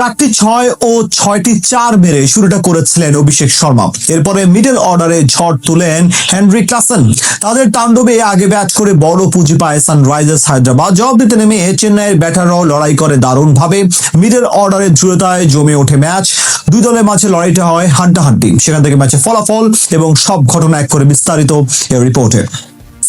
4টি 6 ও 6টি 4 মেরে শুরুটা করেছিলেন অভিষেক শর্মা। এরপরে মিডল অর্ডারে ঝড় তুলেন হেনরি ক্লাসেন। তাদের তাণ্ডবে আগে ব্যাট করে বড় পুঁজি পায় সানরাইজার্স হায়দ্রাবাদ। জবাব দিতে নেমে চেন্নাইয়ের ব্যাটাররাও লড়াই করে দারুণভাবে। মিডল অর্ডারের দ্রুততায় জমে ওঠে ম্যাচ। দুই দলের মাঝে লড়াইটা হয় হাড্ডাহাড্ডি। সেখান থেকে ম্যাচে ফলাফল এবং সব ঘটনা এক করে বিস্তারিত এই রিপোর্টে।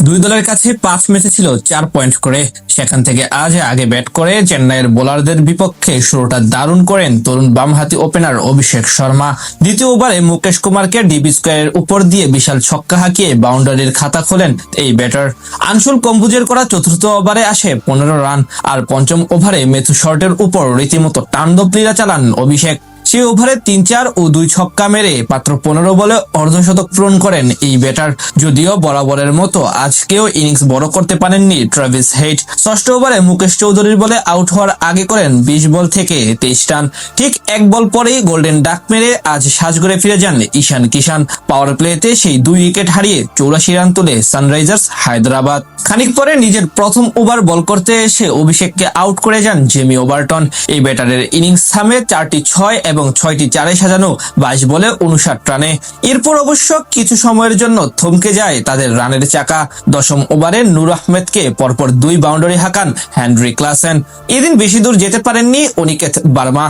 দুই দলের কাছে 5 ম্যাচে ছিল 4 পয়েন্ট করে। সেখান থেকে আজ আগে ব্যাট করে চেন্নাইয়ের বোলারদের বিপক্ষে শুরুটা দারুণ করেন তরুণ বামহাতি ওপেনার অভিষেক শর্মা। দ্বিতীয় ওভারে মুকেশ কুমারকে ডিবি স্কোয়ারের উপর দিয়ে বিশাল ছক্কা হাঁকিয়ে বাউন্ডারির খাতা খোলেন এই ব্যাটার। আনসুল কম্বুজের করা চতুর্থ ওভারে আসে 15 রান। আর পঞ্চম ওভারে মেথু শর্টের উপর রীতিমতো তাণ্ডব লীলা চালান অভিষেক। সেই ওভারে 3-4 ও 2 ছক্কা মেরে মাত্র 15 বলে অর্ধশতক পূরণ করেন এই ব্যাটার। যদিও বরাবরের মতো আজকেও ইনিংস বড় করতে পারেননি ট্রাভিস হেড। ষষ্ঠ ওভারে মুকেশ চৌধুরীর বলে আউট হওয়ার আগে করেন 20 বল থেকে 23 রান। ঠিক 1 বল পরেই গোল্ডেন ডাক মেরে আজ সাজঘরে ফিরে যান ঈশান কিষান। পাওয়ার প্লেতে সেই 2 উইকেট হারিয়ে 84 রান তুলে সানরাইজার্স হায়দ্রাবাদ। খানিক পরে নিজের প্রথম ওভার বল করতে এসে অভিষেককে আউট করে যান জেমি ওভারটন। এই ব্যাটারের ইনিংস থামে 4টি 6 এবং 6টি 4-এ সাজানো 22 বলে 59 রানে। এরপর অবশ্য কিছু সময়ের জন্য থমকে যায় তাদের রানের চাকা। দশম ওভারে নূর আহমেদকে পরপর 2 বাউন্ডারি হাঁকান হেনরি ক্লাসেন। এদিন বেশি দূর যেতে পারেননি অনিকেত বার্মা।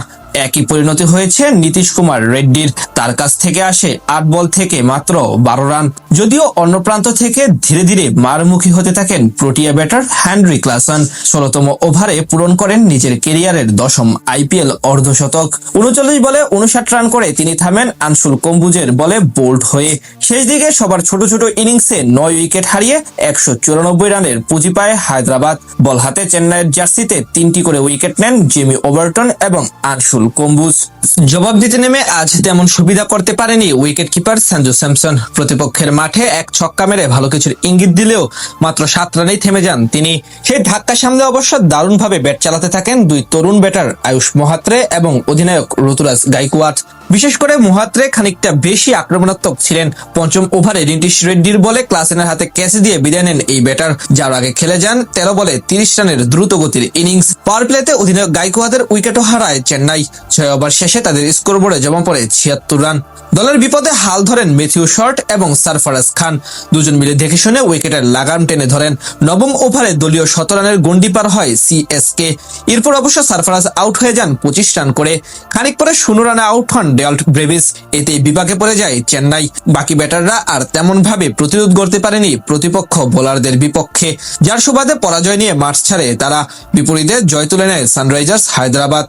একই পরিণতি হয়েছে নীতিশ কুমার রেড্ডির। তার কাছ থেকে আসে 8 বল থেকে মাত্র 12 রান। যদিও অন্য প্রান্ত থেকে ধীরে ধীরে মারমুখী হতে থাকেন প্রোটিয়া ব্যাটার হেনরি ক্লাসেন। 16তম ওভারে পূরণ করেন নিজের ক্যারিয়ারের 10ম আইপিএল অর্ধশতক। 39 বলে 59 রান করে তিনি থামেন আনসুল কম্বুজের বলে বোল্ড হয়ে। শেষ দিকে সবার ছোট ছোট ইনিংসে 9 উইকেট হারিয়ে 194 রানের পুঁজি পায় হায়দ্রাবাদ। বল হাতে চেন্নাইয়ের জার্সিতে 3টি করে উইকেট নেন জেমি ওভারটন এবং আনসুল কম্বুজ। জবাব দিতে নেমে আজ তেমন সুবিধা করতে পারেনি উইকেট কিপার সঞ্জু স্যামসন। প্রতিপক্ষের মাঠে এক ছক্কা মেরে ভালো কিছুর ইঙ্গিত দিলেও মাত্র 7 রানেই থেমে যান তিনি। সেই ধাক্কা সামলে অবশ্য দারুণভাবে ব্যাট চালাতে থাকেন 2 তরুণ ব্যাটার আয়ুষ মোহাত্রে এবং অধিনায়ক ঋতুরাজ গাইকোয়াড। বিশেষ করে মোহাত্রে খানিকটা বেশি আক্রমণাত্মক ছিলেন। পঞ্চম ওভারে নীতিশ রেড্ডির বলে ক্লাসেনের হাতে ক্যাচ দিয়ে বিদায় নেন এই ব্যাটার, যার আগে খেলে যান 13 বলে 30 রানের দ্রুত গতির ইনিংস। পাওয়ার প্লেতে অধিনায়ক গাইকোয়াদের উইকেটও হারায় চেন্নাই। 6 ওভার শেষে তাদের স্কোরবোর্ডে জমা পড়ে 76 রান। দলের বিপদে হাল ধরেন মেথিউ শর্ট এবং সারফারাজ খান। দুজন মিলে দেখে শুনে উইকেটের লাগাম টেনে ধরেন। নবম ওভারে দলীয় 17 রানের গন্ডি পার হয় সিএসকে। এরপর অবশ্য সারফারাজ আউট হয়ে যান 25 রান করে। খানিক পরে 0 রানে আউট হন ডেল্ট ব্রেভিস। এতেই বিপাকে পড়ে যায় চেন্নাই। বাকি ব্যাটাররা আর তেমন ভাবে প্রতিরোধ করতে পারেনি প্রতিপক্ষ বোলারদের বিপক্ষে, যার সুবাদে পরাজয় নিয়ে মাঠ ছাড়ে তারা। বিপরীতে জয় তুলে নেয় সানরাইজার্স হায়দ্রাবাদ।